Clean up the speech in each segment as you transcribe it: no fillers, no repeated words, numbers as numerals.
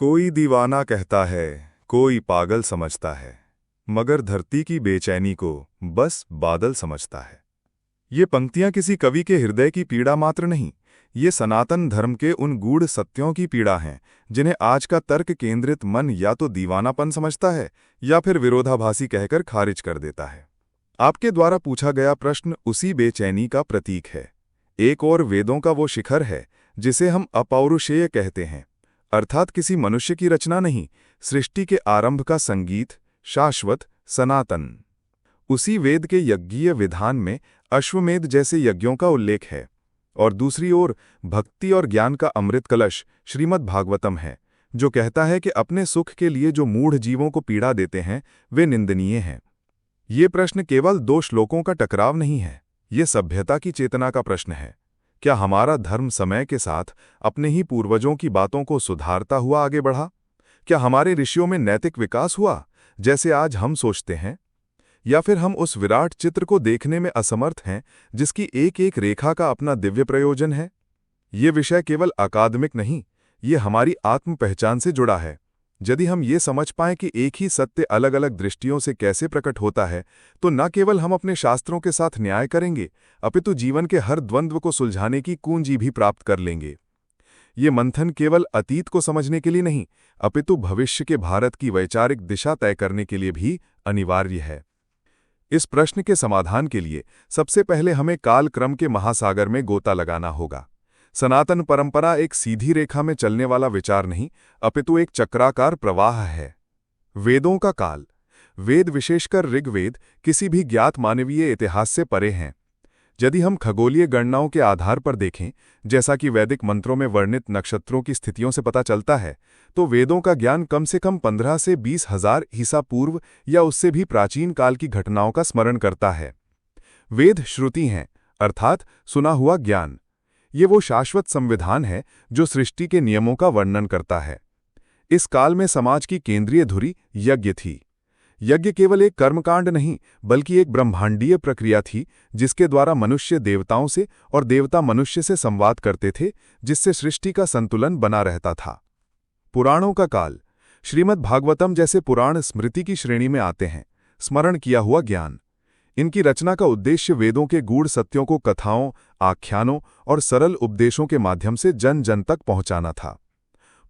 कोई दीवाना कहता है, कोई पागल समझता है, मगर धरती की बेचैनी को बस बादल समझता है। ये पंक्तियां किसी कवि के हृदय की पीड़ा मात्र नहीं, ये सनातन धर्म के उन गूढ़ सत्यों की पीड़ा हैं जिन्हें आज का तर्क केंद्रित मन या तो दीवानापन समझता है या फिर विरोधाभासी कहकर खारिज कर देता है। आपके द्वारा पूछा गया प्रश्न उसी बेचैनी का प्रतीक है। एक और वेदों का वो शिखर है जिसे हम अपौरुषेय कहते हैं, अर्थात किसी मनुष्य की रचना नहीं, सृष्टि के आरंभ का संगीत, शाश्वत, सनातन। उसी वेद के यज्ञीय विधान में अश्वमेध जैसे यज्ञों का उल्लेख है, और दूसरी ओर भक्ति और ज्ञान का अमृत कलश श्रीमद् भागवतम है, जो कहता है कि अपने सुख के लिए जो मूढ़ जीवों को पीड़ा देते हैं वे निंदनीय हैं। ये प्रश्न केवल दो श्लोकों का टकराव नहीं है, ये सभ्यता की चेतना का प्रश्न है। क्या हमारा धर्म समय के साथ अपने ही पूर्वजों की बातों को सुधारता हुआ आगे बढ़ा? क्या हमारे ऋषियों में नैतिक विकास हुआ जैसे आज हम सोचते हैं, या फिर हम उस विराट चित्र को देखने में असमर्थ हैं जिसकी एक एक रेखा का अपना दिव्य प्रयोजन है? ये विषय केवल अकादमिक नहीं, ये हमारी आत्म पहचान से जुड़ा है। यदि हम ये समझ पाएं कि एक ही सत्य अलग अलग दृष्टियों से कैसे प्रकट होता है, तो न केवल हम अपने शास्त्रों के साथ न्याय करेंगे, अपितु जीवन के हर द्वंद्व को सुलझाने की कुंजी भी प्राप्त कर लेंगे। ये मंथन केवल अतीत को समझने के लिए नहीं, अपितु भविष्य के भारत की वैचारिक दिशा तय करने के लिए भी अनिवार्य है। इस प्रश्न के समाधान के लिए सबसे पहले हमें कालक्रम के महासागर में गोता लगाना होगा। सनातन परंपरा एक सीधी रेखा में चलने वाला विचार नहीं, अपितु एक चक्राकार प्रवाह है। वेदों का काल, वेद विशेषकर ऋग्वेद किसी भी ज्ञात मानवीय इतिहास से परे हैं। यदि हम खगोलीय गणनाओं के आधार पर देखें, जैसा कि वैदिक मंत्रों में वर्णित नक्षत्रों की स्थितियों से पता चलता है, तो वेदों का ज्ञान कम से कम 15 से 20 हजार ईसा पूर्व या उससे भी प्राचीन काल की घटनाओं का स्मरण करता है। वेद श्रुति हैं, अर्थात सुना हुआ ज्ञान। ये वो शाश्वत संविधान है जो सृष्टि के नियमों का वर्णन करता है। इस काल में समाज की केंद्रीय धुरी यज्ञ थी। यज्ञ केवल एक कर्मकांड नहीं, बल्कि एक ब्रह्मांडीय प्रक्रिया थी जिसके द्वारा मनुष्य देवताओं से और देवता मनुष्य से संवाद करते थे, जिससे सृष्टि का संतुलन बना रहता था। पुराणों का काल, श्रीमद् भागवतम जैसे पुराण स्मृति की श्रेणी में आते हैं। स्मरण किया हुआ ज्ञान, इनकी रचना का उद्देश्य वेदों के गूढ़ सत्यों को कथाओं, आख्यानों और सरल उपदेशों के माध्यम से जन जन तक पहुंचाना था।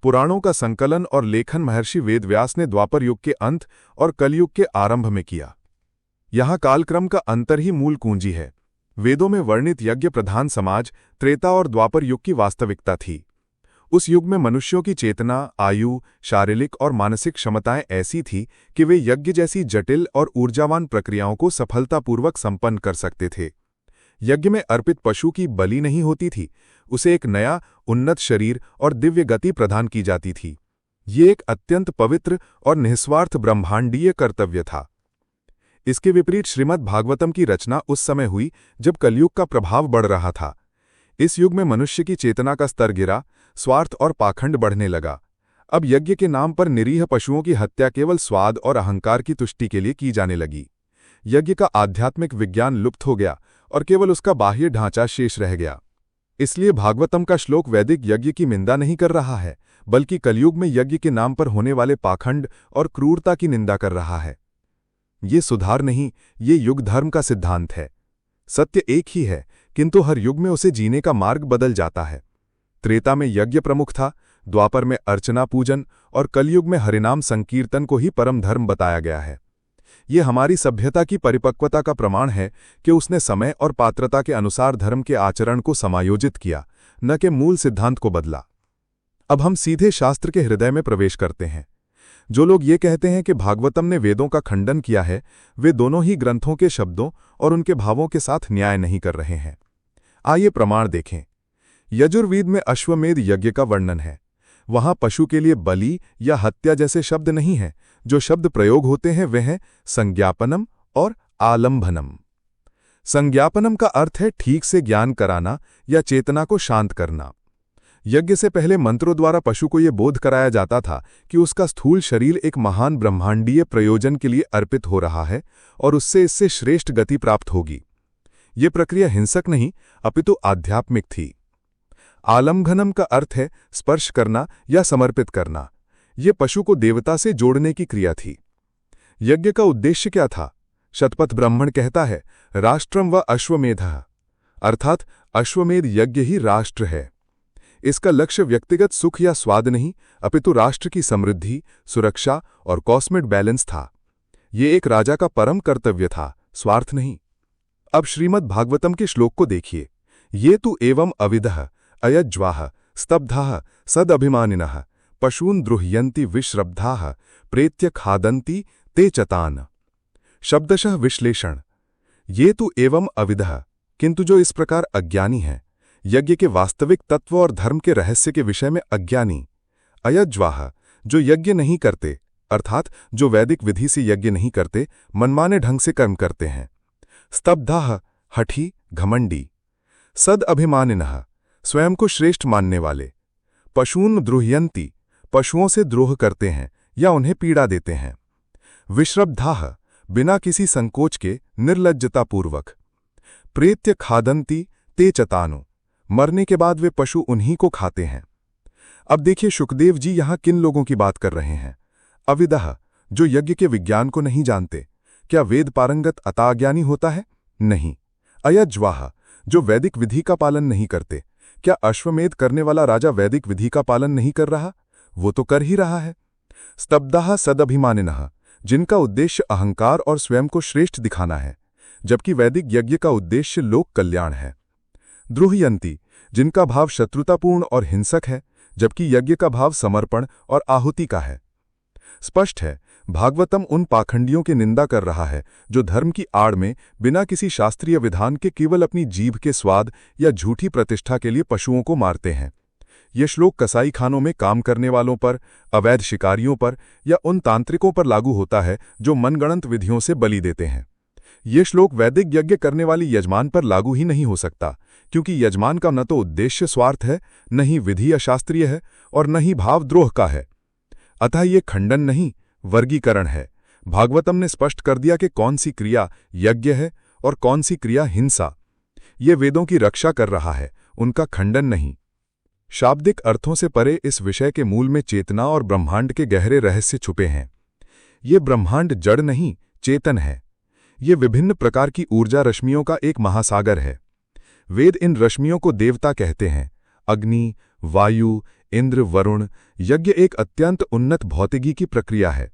पुराणों का संकलन और लेखन महर्षि वेदव्यास ने द्वापर युग के अंत और कलयुग के आरंभ में किया। यहाँ कालक्रम का अंतर ही मूल कुंजी है। वेदों में वर्णित यज्ञ प्रधान समाज त्रेता और द्वापर युग की वास्तविकता थी। उस युग में मनुष्यों की चेतना, आयु, शारीरिक और मानसिक क्षमताएं ऐसी थी कि वे यज्ञ जैसी जटिल और ऊर्जावान प्रक्रियाओं को सफलतापूर्वक संपन्न कर सकते थे। यज्ञ में अर्पित पशु की बलि नहीं होती थी, उसे एक नया, उन्नत शरीर और दिव्य गति प्रदान की जाती थी। ये एक अत्यंत पवित्र और निस्वार्थ ब्रह्मांडीय कर्तव्य था। इसके विपरीत श्रीमद् भागवतम की रचना उस समय हुई जब कलयुग का प्रभाव बढ़ रहा था। इस युग में मनुष्य की चेतना का स्तर गिरा, स्वार्थ और पाखंड बढ़ने लगा। अब यज्ञ के नाम पर निरीह पशुओं की हत्या केवल स्वाद और अहंकार की तुष्टि के लिए की जाने लगी। यज्ञ का आध्यात्मिक विज्ञान लुप्त हो गया और केवल उसका बाह्य ढांचा शेष रह गया। इसलिए भागवतम का श्लोक वैदिक यज्ञ की निंदा नहीं कर रहा है, बल्कि कलयुग में यज्ञ के नाम पर होने वाले पाखंड और क्रूरता की निंदा कर रहा है। ये सुधार नहीं, ये युग धर्म का सिद्धांत है। सत्य एक ही है, किंतु हर युग में उसे जीने का मार्ग बदल जाता है। त्रेता में यज्ञ प्रमुख था, द्वापर में अर्चना पूजन और कलयुग में हरिनाम संकीर्तन को ही परम धर्म बताया गया है। ये हमारी सभ्यता की परिपक्वता का प्रमाण है कि उसने समय और पात्रता के अनुसार धर्म के आचरण को समायोजित किया, न कि मूल सिद्धांत को बदला। अब हम सीधे शास्त्र के हृदय में प्रवेश करते हैं। जो लोग ये कहते हैं कि भागवतम ने वेदों का खंडन किया है, वे दोनों ही ग्रंथों के शब्दों और उनके भावों के साथ न्याय नहीं कर रहे हैं। आइए प्रमाण देखें। यजुर्वेद में अश्वमेध यज्ञ का वर्णन है। वहां पशु के लिए बलि या हत्या जैसे शब्द नहीं हैं। जो शब्द प्रयोग होते हैं वे हैं संज्ञापनम और आलंभनम। संज्ञापनम का अर्थ है ठीक से ज्ञान कराना या चेतना को शांत करना। यज्ञ से पहले मंत्रों द्वारा पशु को यह बोध कराया जाता था कि उसका स्थूल शरीर एक महान ब्रह्मांडीय प्रयोजन के लिए अर्पित हो रहा है और इससे श्रेष्ठ गति प्राप्त होगी। ये प्रक्रिया हिंसक नहीं, अपितु आध्यात्मिक थी। आलंघनम का अर्थ है स्पर्श करना या समर्पित करना। ये पशु को देवता से जोड़ने की क्रिया थी। यज्ञ का उद्देश्य क्या था? शतपथ ब्राह्मण कहता है, राष्ट्रम व अश्वमेधः, अर्थात अश्वमेध यज्ञ ही राष्ट्र है। इसका लक्ष्य व्यक्तिगत सुख या स्वाद नहीं, अपितु राष्ट्र की समृद्धि, सुरक्षा और कॉस्मिक बैलेंस था। ये एक राजा का परम कर्तव्य था, स्वार्थ नहीं। अब श्रीमद् भागवतम के श्लोक को देखिए। ये तु एवं अविदः अयज्वाः स्तब्धाः सदभिमानिनः पशून् द्रुह्यन्ति विश्रब्धाः प्रेत्य खादन्ति ते चतान। शब्दशः विश्लेषण। ये तु एवं अविदः, किंतु जो इस प्रकार अज्ञानी हैं, यज्ञ के वास्तविक तत्व और धर्म के रहस्य के विषय में अज्ञानी। अयज्वाः, जो यज्ञ नहीं करते, अर्थात जो वैदिक विधि से यज्ञ नहीं करते, मनमाने ढंग से कर्म करते हैं। स्तब्धाः, हठी, घमंडी। सद अभिमानिनः, स्वयं को श्रेष्ठ मानने वाले। पशून् द्रुह्यन्ति, पशुओं से द्रोह करते हैं या उन्हें पीड़ा देते हैं। विश्रब्धाः, बिना किसी संकोच के निर्लज्जतापूर्वक। प्रेत्य खादन्ति ते चतानो, मरने के बाद वे पशु उन्हीं को खाते हैं। अब देखिए शुकदेव जी यहां किन लोगों की बात कर रहे हैं। अविदः, जो यज्ञ के विज्ञान को नहीं जानते। क्या वेद पारंगत अताज्ञानी होता है? नहीं। अयज्वाः, जो वैदिक विधि का पालन नहीं करते। क्या अश्वमेध करने वाला राजा वैदिक विधि का पालन नहीं कर रहा? वो तो कर ही रहा है। स्तब्धाः सदभिमानिनः, जिनका उद्देश्य अहंकार और स्वयं को श्रेष्ठ दिखाना है, जबकि वैदिक यज्ञ का उद्देश्य लोक कल्याण है। द्रुह्यन्ति, जिनका भाव शत्रुतापूर्ण और हिंसक है, जबकि यज्ञ का भाव समर्पण और आहुति का है। स्पष्ट है, भागवतम उन पाखंडियों की निंदा कर रहा है जो धर्म की आड़ में बिना किसी शास्त्रीय विधान के केवल अपनी जीभ के स्वाद या झूठी प्रतिष्ठा के लिए पशुओं को मारते हैं। ये श्लोक कसाई खानों में काम करने वालों पर, अवैध शिकारियों पर या उन तांत्रिकों पर लागू होता है जो मनगणंत विधियों से बलि देते हैं। ये श्लोक वैदिक यज्ञ करने वाली यजमान पर लागू ही नहीं हो सकता, क्योंकि यजमान का न तो उद्देश्य स्वार्थ है, न ही विधि अशास्त्रीय है और न ही भावद्रोह का है। अतः ये खंडन नहीं, वर्गीकरण है। भागवतम ने स्पष्ट कर दिया कि कौन सी क्रिया यज्ञ है और कौन सी क्रिया हिंसा। ये वेदों की रक्षा कर रहा है, उनका खंडन नहीं। शाब्दिक अर्थों से परे इस विषय के मूल में चेतना और ब्रह्मांड के गहरे रहस्य छुपे हैं। ये ब्रह्मांड जड़ नहीं, चेतन है। ये विभिन्न प्रकार की ऊर्जा रश्मियों का एक महासागर है। वेद इन रश्मियों को देवता कहते हैं। अग्नि, वायु, इंद्र, वरुण। यज्ञ एक अत्यंत उन्नत भौतिकी की प्रक्रिया है।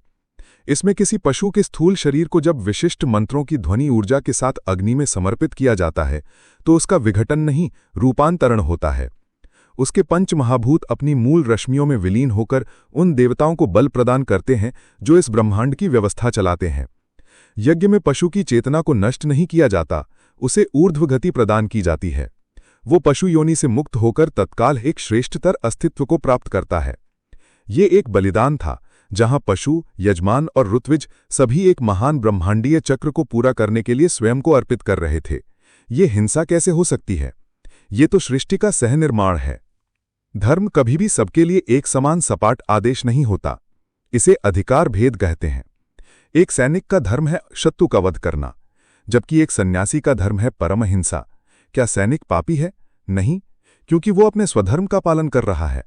इसमें किसी पशु के स्थूल शरीर को जब विशिष्ट मंत्रों की ध्वनि ऊर्जा के साथ अग्नि में समर्पित किया जाता है तो उसका विघटन नहीं, रूपांतरण होता है। उसके पंच महाभूत अपनी मूल रश्मियों में विलीन होकर उन देवताओं को बल प्रदान करते हैं जो इस ब्रह्मांड की व्यवस्था चलाते हैं। यज्ञ में पशु की चेतना को नष्ट नहीं किया जाता, उसे ऊर्ध्वगति प्रदान की जाती है। वो पशु योनि से मुक्त होकर तत्काल एक श्रेष्ठतर अस्तित्व को प्राप्त करता है। ये एक बलिदान था जहां पशु, यजमान और ऋत्विज सभी एक महान ब्रह्मांडीय चक्र को पूरा करने के लिए स्वयं को अर्पित कर रहे थे। ये हिंसा कैसे हो सकती है? ये तो सृष्टि का सहनिर्माण है। धर्म कभी भी सबके लिए एक समान सपाट आदेश नहीं होता, इसे अधिकार भेद कहते हैं। एक सैनिक का धर्म है शत्रु का वध करना, जबकि एक सन्यासी का धर्म है परम हिंसा। क्या सैनिक पापी है? नहीं, क्योंकि वो अपने स्वधर्म का पालन कर रहा है।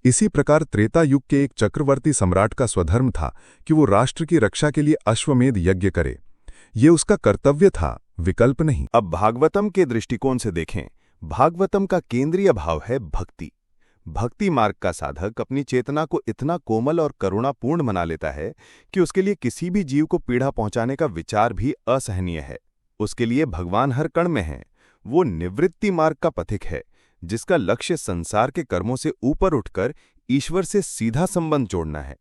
इसी प्रकार त्रेता युग के एक चक्रवर्ती सम्राट का स्वधर्म था कि वो राष्ट्र की रक्षा के लिए अश्वमेध यज्ञ करे। ये उसका कर्तव्य था, विकल्प नहीं। अब भागवतम के दृष्टिकोण से देखें। भागवतम का केंद्रीय भाव है भक्ति। भक्ति मार्ग का साधक अपनी चेतना को इतना कोमल और करुणापूर्ण बना लेता है कि उसके लिए किसी भी जीव को पीड़ा पहुंचाने का विचार भी असहनीय है। उसके लिए भगवान हर कण में है। वो निवृत्ति मार्ग का पथिक है, जिसका लक्ष्य संसार के कर्मों से ऊपर उठकर ईश्वर से सीधा संबंध जोड़ना है।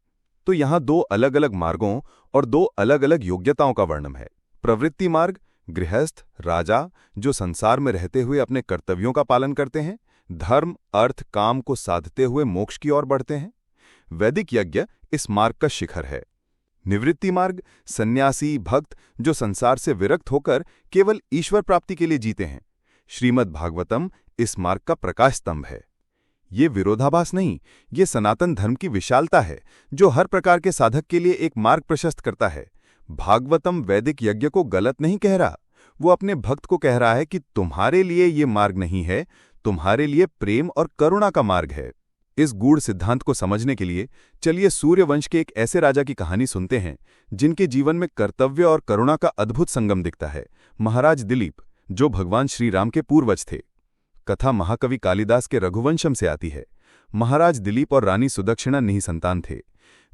तो यहाँ दो अलग अलग मार्गों और दो अलग अलग योग्यताओं का वर्णन है। प्रवृत्ति मार्ग, गृहस्थ, राजा जो संसार में रहते हुए अपने कर्तव्यों का पालन करते हैं, धर्म, अर्थ, काम को साधते हुए मोक्ष की ओर बढ़ते हैं। वैदिक यज्ञ इस मार्ग का शिखर है। निवृत्ति मार्ग, सन्यासी, भक्त जो संसार से विरक्त होकर केवल ईश्वर प्राप्ति के लिए जीते हैं। श्रीमद् भागवतम इस मार्ग का प्रकाश स्तंभ है। ये विरोधाभास नहीं, ये सनातन धर्म की विशालता है जो हर प्रकार के साधक के लिए एक मार्ग प्रशस्त करता है। भागवतम वैदिक यज्ञ को गलत नहीं कह रहा, वो अपने भक्त को कह रहा है कि तुम्हारे लिए ये मार्ग नहीं है, तुम्हारे लिए प्रेम और करुणा का मार्ग है। इस गूढ़ सिद्धांत को समझने के लिए चलिए सूर्यवंश के एक ऐसे राजा की कहानी सुनते हैं जिनके जीवन में कर्तव्य और करुणा का अद्भुत संगम दिखता है, महाराज दिलीप, जो भगवान श्री राम के पूर्वज थे। कथा महाकवि कालिदास के रघुवंशम से आती है। महाराज दिलीप और रानी सुदक्षिणा निसंतान थे।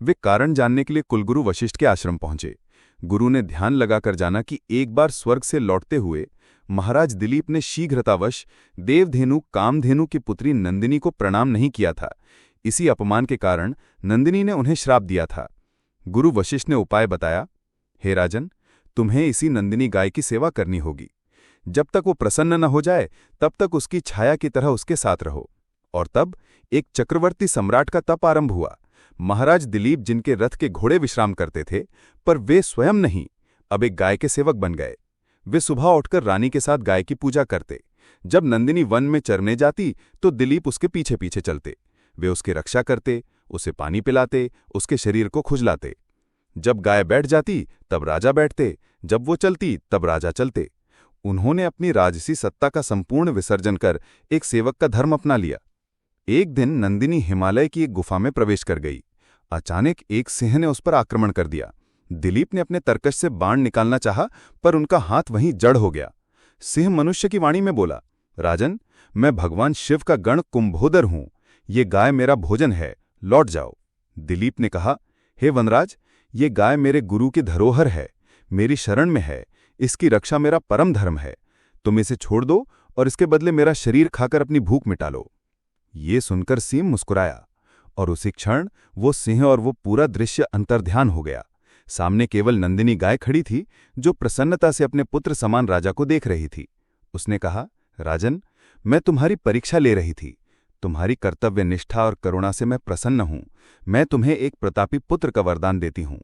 वे कारण जानने के लिए कुलगुरु वशिष्ठ के आश्रम पहुंचे। गुरु ने ध्यान लगाकर जाना कि एक बार स्वर्ग से लौटते हुए महाराज दिलीप ने शीघ्रतावश देवधेनु कामधेनु की पुत्री नंदिनी को प्रणाम नहीं किया था। इसी अपमान के कारण नंदिनी ने उन्हें श्राप दिया था। गुरु वशिष्ठ ने उपाय बताया, हे राजन, तुम्हें इसी नंदिनी गाय की सेवा करनी होगी। जब तक वो प्रसन्न न हो जाए तब तक उसकी छाया की तरह उसके साथ रहो। और तब एक चक्रवर्ती सम्राट का तप आरंभ हुआ। महाराज दिलीप, जिनके रथ के घोड़े विश्राम करते थे, पर वे स्वयं नहीं, अब एक गाय के सेवक बन गए। वे सुबह उठकर रानी के साथ गाय की पूजा करते। जब नंदिनी वन में चरने जाती तो दिलीप उसके पीछे पीछे चलते। वे उसकी रक्षा करते, उसे पानी पिलाते, उसके शरीर को खुजलाते। जब गाय बैठ जाती तब राजा बैठते, जब वो चलती तब राजा चलते। उन्होंने अपनी राजसी सत्ता का संपूर्ण विसर्जन कर एक सेवक का धर्म अपना लिया। एक दिन नंदिनी हिमालय की एक गुफा में प्रवेश कर गई। अचानक एक सिंह ने उस पर आक्रमण कर दिया। दिलीप ने अपने तरकश से बाण निकालना चाहा, पर उनका हाथ वहीं जड़ हो गया। सिंह मनुष्य की वाणी में बोला, राजन, मैं भगवान शिव का गण कुंभोदर हूं। ये गाय मेरा भोजन है, लौट जाओ। दिलीप ने कहा, हे वनराज, ये गाय मेरे गुरु की धरोहर है, मेरी शरण में है, इसकी रक्षा मेरा परम धर्म है। तुम इसे छोड़ दो और इसके बदले मेरा शरीर खाकर अपनी भूख मिटा लो। ये सुनकर सिंह मुस्कुराया और उसी क्षण वो सिंह और वो पूरा दृश्य अंतर्ध्यान हो गया। सामने केवल नंदिनी गाय खड़ी थी, जो प्रसन्नता से अपने पुत्र समान राजा को देख रही थी। उसने कहा, राजन, मैं तुम्हारी परीक्षा ले रही थी। तुम्हारी कर्तव्य निष्ठा और करुणा से मैं प्रसन्न हूं। मैं तुम्हें एक प्रतापी पुत्र का वरदान देती हूं।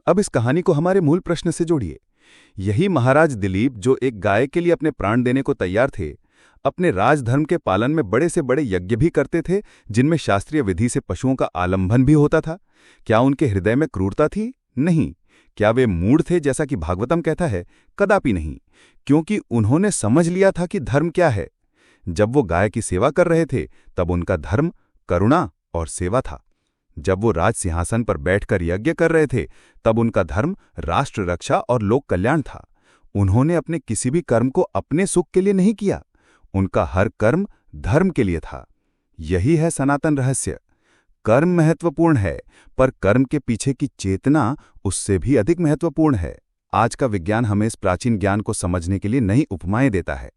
अब इस कहानी को हमारे मूल प्रश्न से जोड़िए। यही महाराज दिलीप, जो एक गाय के लिए अपने प्राण देने को तैयार थे, अपने राजधर्म के पालन में बड़े से बड़े यज्ञ भी करते थे, जिनमें शास्त्रीय विधि से पशुओं का आलंबन भी होता था। क्या उनके हृदय में क्रूरता थी? नहीं। क्या वे मूढ़ थे, जैसा कि भागवतम कहता है? कदापि नहीं, क्योंकि उन्होंने समझ लिया था कि धर्म क्या है। जब वो गाय की सेवा कर रहे थे तब उनका धर्म करुणा और सेवा था। जब वो राज सिंहासन पर बैठकर यज्ञ कर रहे थे तब उनका धर्म राष्ट्र रक्षा और लोक कल्याण था। उन्होंने अपने किसी भी कर्म को अपने सुख के लिए नहीं किया, उनका हर कर्म धर्म के लिए था। यही है सनातन रहस्य। कर्म महत्वपूर्ण है, पर कर्म के पीछे की चेतना उससे भी अधिक महत्वपूर्ण है। आज का विज्ञान हमें इस प्राचीन ज्ञान को समझने के लिए नई उपमाएं देता है।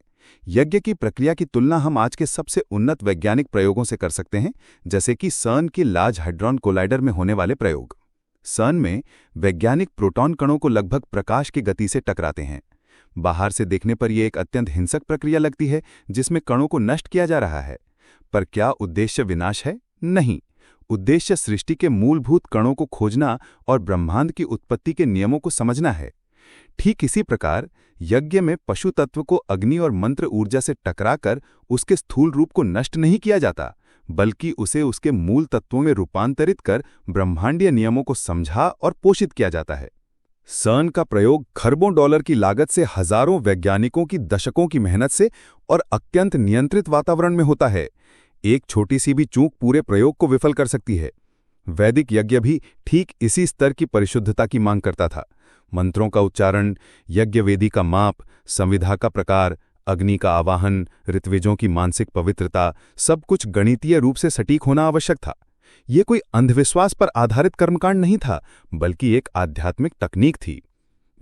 यज्ञ की प्रक्रिया की तुलना हम आज के सबसे उन्नत वैज्ञानिक प्रयोगों से कर सकते हैं, जैसे कि सर्न की लार्ज हाड्रॉन कोलाइडर में होने वाले प्रयोग। सर्न में वैज्ञानिक प्रोटॉन कणों को लगभग प्रकाश की गति से टकराते हैं। बाहर से देखने पर यह एक अत्यंत हिंसक प्रक्रिया लगती है, जिसमें कणों को नष्ट किया जा रहा है। पर क्या उद्देश्य विनाश है? नहीं। उद्देश्य सृष्टि के मूलभूत कणों को खोजना और ब्रह्मांड की उत्पत्ति के नियमों को समझना है। ठीक इसी प्रकार यज्ञ में पशु तत्व को अग्नि और मंत्र ऊर्जा से टकराकर उसके स्थूल रूप को नष्ट नहीं किया जाता, बल्कि उसे उसके मूल तत्वों में रूपांतरित कर ब्रह्मांडीय नियमों को समझा और पोषित किया जाता है। सर्न का प्रयोग खरबों डॉलर की लागत से हजारों वैज्ञानिकों की दशकों की मेहनत से और अत्यंत नियंत्रित वातावरण में होता है। एक छोटी सी भी चूक पूरे प्रयोग को विफल कर सकती है। वैदिक यज्ञ भी ठीक इसी स्तर की परिशुद्धता की मांग करता था। मंत्रों का उच्चारण, यज्ञवेदी का माप, संविधा का प्रकार, अग्नि का आवाहन, ऋत्विजों की मानसिक पवित्रता, सब कुछ गणितीय रूप से सटीक होना आवश्यक था। ये कोई अंधविश्वास पर आधारित कर्मकांड नहीं था, बल्कि एक आध्यात्मिक तकनीक थी।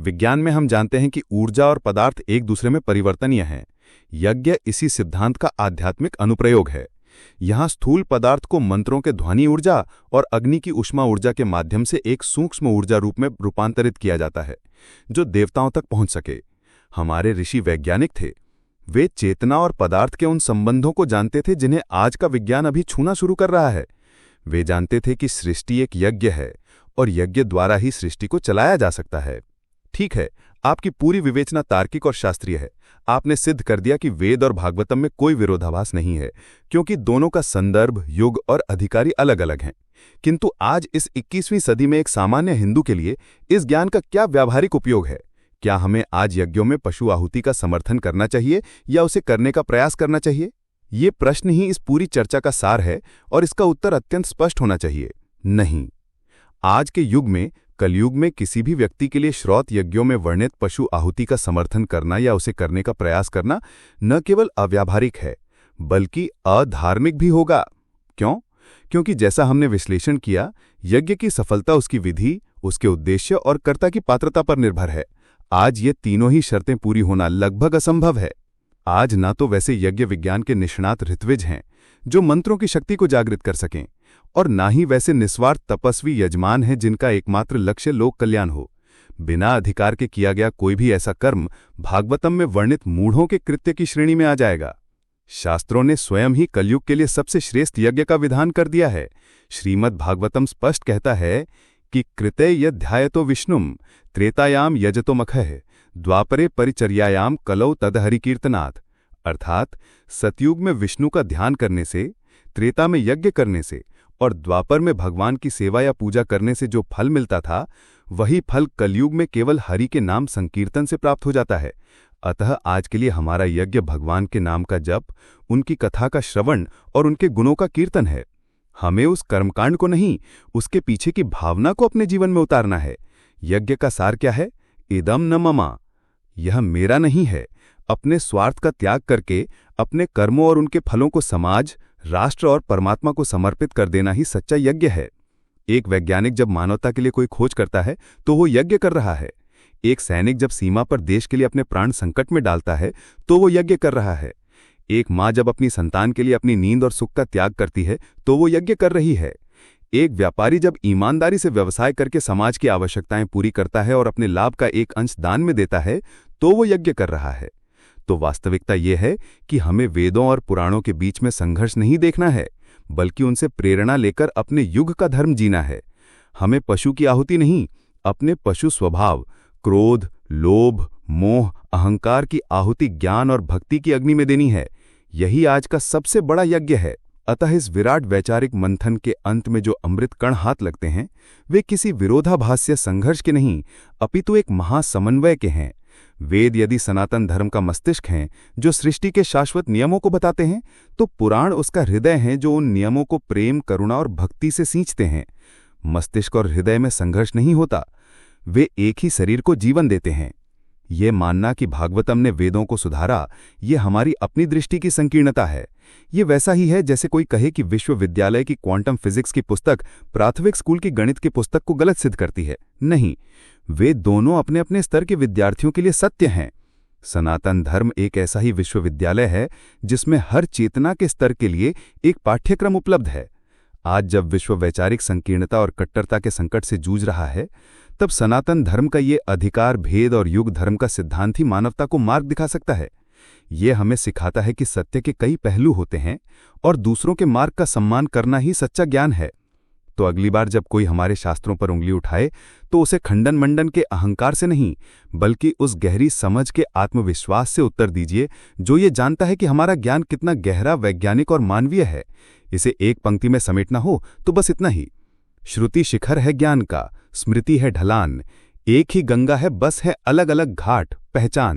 विज्ञान में हम जानते हैं कि ऊर्जा और पदार्थ एक दूसरे में परिवर्तनीय हैं। यज्ञ इसी सिद्धांत का आध्यात्मिक अनुप्रयोग है। यहाँ स्थूल पदार्थ को मंत्रों के ध्वनि ऊर्जा और अग्नि की ऊष्मा ऊर्जा के माध्यम से एक सूक्ष्म ऊर्जा रूप में रूपांतरित किया जाता है, जो देवताओं तक पहुंच सके। हमारे ऋषि वैज्ञानिक थे। वे चेतना और पदार्थ के उन संबंधों को जानते थे जिन्हें आज का विज्ञान अभी छूना शुरू कर रहा है। वे जानते थे कि सृष्टि एक यज्ञ है और यज्ञ द्वारा ही सृष्टि को चलाया जा सकता है। ठीक है, आपकी पूरी विवेचना तार्किक और शास्त्रीय है। आपने सिद्ध कर दिया कि वेद और भागवतम में कोई विरोधाभास नहीं है, क्योंकि दोनों का संदर्भ, युग और अधिकारी अलग अलग हैं। किंतु आज इस 21वीं सदी में एक सामान्य हिंदू के लिए इस ज्ञान का क्या व्यावहारिक उपयोग है? क्या हमें आज यज्ञों में पशु आहुति का समर्थन करना चाहिए या उसे करने का प्रयास करना चाहिए? ये प्रश्न ही इस पूरी चर्चा का सार है और इसका उत्तर अत्यंत स्पष्ट होना चाहिए, नहीं। आज के युग में, कलयुग में, किसी भी व्यक्ति के लिए श्रौत यज्ञों में वर्णित पशु आहुति का समर्थन करना या उसे करने का प्रयास करना न केवल अव्यावहारिक है बल्कि अधार्मिक भी होगा। क्यों? क्योंकि जैसा हमने विश्लेषण किया, यज्ञ की सफलता उसकी विधि, उसके उद्देश्य और कर्ता की पात्रता पर निर्भर है। आज ये तीनों ही शर्तें पूरी होना लगभग असंभव है। आज ना तो वैसे यज्ञ विज्ञान के निष्णात ऋत्विज हैं जो मंत्रों की शक्ति को जागृत कर सकें, और ना ही वैसे निस्वार्थ तपस्वी यजमान हैं जिनका एकमात्र लक्ष्य लोक कल्याण हो। बिना अधिकार के किया गया कोई भी ऐसा कर्म भागवतम में वर्णित मूढ़ों के कृत्य की श्रेणी में आ जाएगा। शास्त्रों ने स्वयं ही कलयुग के लिए सबसे श्रेष्ठ यज्ञ का विधान कर दिया है। श्रीमद् भागवतम स्पष्ट कहता है कि कृते यध्यायतो विष्णुम त्रेतायाम यजतो मखः द्वापरे परिचर्यायाम कलौ तदहरिकीर्तनात्। अर्थात सतयुग में विष्णु का ध्यान करने से, त्रेता में यज्ञ करने से और द्वापर में भगवान की सेवा या पूजा करने से जो फल मिलता था, वही फल कलयुग में केवल हरि के नाम संकीर्तन से प्राप्त हो जाता है। अतः आज के लिए हमारा यज्ञ भगवान के नाम का जप, उनकी कथा का श्रवण और उनके गुणों का कीर्तन है। हमें उस कर्मकांड को नहीं, उसके पीछे की भावना को अपने जीवन में उतारना है। यज्ञ का सार क्या है? इदम न ममा, यह मेरा नहीं है। अपने स्वार्थ का त्याग करके अपने कर्मों और उनके फलों को समाज, राष्ट्र और परमात्मा को समर्पित कर देना ही सच्चा यज्ञ है। एक वैज्ञानिक जब मानवता के लिए कोई खोज करता है तो वो यज्ञ कर रहा है। एक सैनिक जब सीमा पर देश के लिए अपने प्राण संकट में डालता है तो वो यज्ञ कर रहा है। एक माँ जब अपनी संतान के लिए अपनी नींद और सुख का त्याग करती है तो वो यज्ञ कर रही है। एक व्यापारी जब ईमानदारी से व्यवसाय करके समाज की आवश्यकताएं पूरी करता है और अपने लाभ का एक अंश दान में देता है तो वो यज्ञ कर रहा है। तो वास्तविकता ये है कि हमें वेदों और पुराणों के बीच में संघर्ष नहीं देखना है, बल्कि उनसे प्रेरणा लेकर अपने युग का धर्म जीना है। हमें पशु की आहुति नहीं, अपने पशु स्वभाव, क्रोध, लोभ, मोह, अहंकार की आहुति ज्ञान और भक्ति की अग्नि में देनी है। यही आज का सबसे बड़ा यज्ञ है। अतः इस विराट वैचारिक मंथन के अंत में जो अमृत कण हाथ लगते हैं, वे किसी विरोधाभास या संघर्ष के नहीं, अपितु एक महासमन्वय के हैं। वेद यदि सनातन धर्म का मस्तिष्क हैं जो सृष्टि के शाश्वत नियमों को बताते हैं, तो पुराण उसका हृदय हैं जो उन नियमों को प्रेम, करुणा और भक्ति से सींचते हैं। मस्तिष्क और हृदय में संघर्ष नहीं होता, वे एक ही शरीर को जीवन देते हैं। ये मानना कि भागवतम ने वेदों को सुधारा, ये हमारी अपनी दृष्टि की संकीर्णता है। ये वैसा ही है जैसे कोई कहे कि विश्वविद्यालय की क्वांटम फिजिक्स की पुस्तक प्राथमिक स्कूल की गणित की पुस्तक को गलत सिद्ध करती है। नहीं, वे दोनों अपने अपने स्तर के विद्यार्थियों के लिए सत्य हैं। सनातन धर्म एक ऐसा ही विश्वविद्यालय है जिसमें हर चेतना के स्तर के लिए एक पाठ्यक्रम उपलब्ध है। आज जब विश्व वैचारिक संकीर्णता और कट्टरता के संकट से जूझ रहा है, तब सनातन धर्म का ये अधिकार भेद और युग धर्म का सिद्धांत ही मानवता को मार्ग दिखा सकता है। ये हमें सिखाता है कि सत्य के कई पहलू होते हैं और दूसरों के मार्ग का सम्मान करना ही सच्चा ज्ञान है। तो अगली बार जब कोई हमारे शास्त्रों पर उंगली उठाए तो उसे खंडन मंडन के अहंकार से नहीं, बल्कि उस गहरी समझ के आत्मविश्वास से उत्तर दीजिए जो ये जानता है कि हमारा ज्ञान कितना गहरा, वैज्ञानिक और मानवीय है। इसे एक पंक्ति में समेटना हो तो बस इतना ही: श्रुति शिखर है ज्ञान का, स्मृति है ढलान, एक ही गंगा है, बस है अलग अलग घाट पहचान।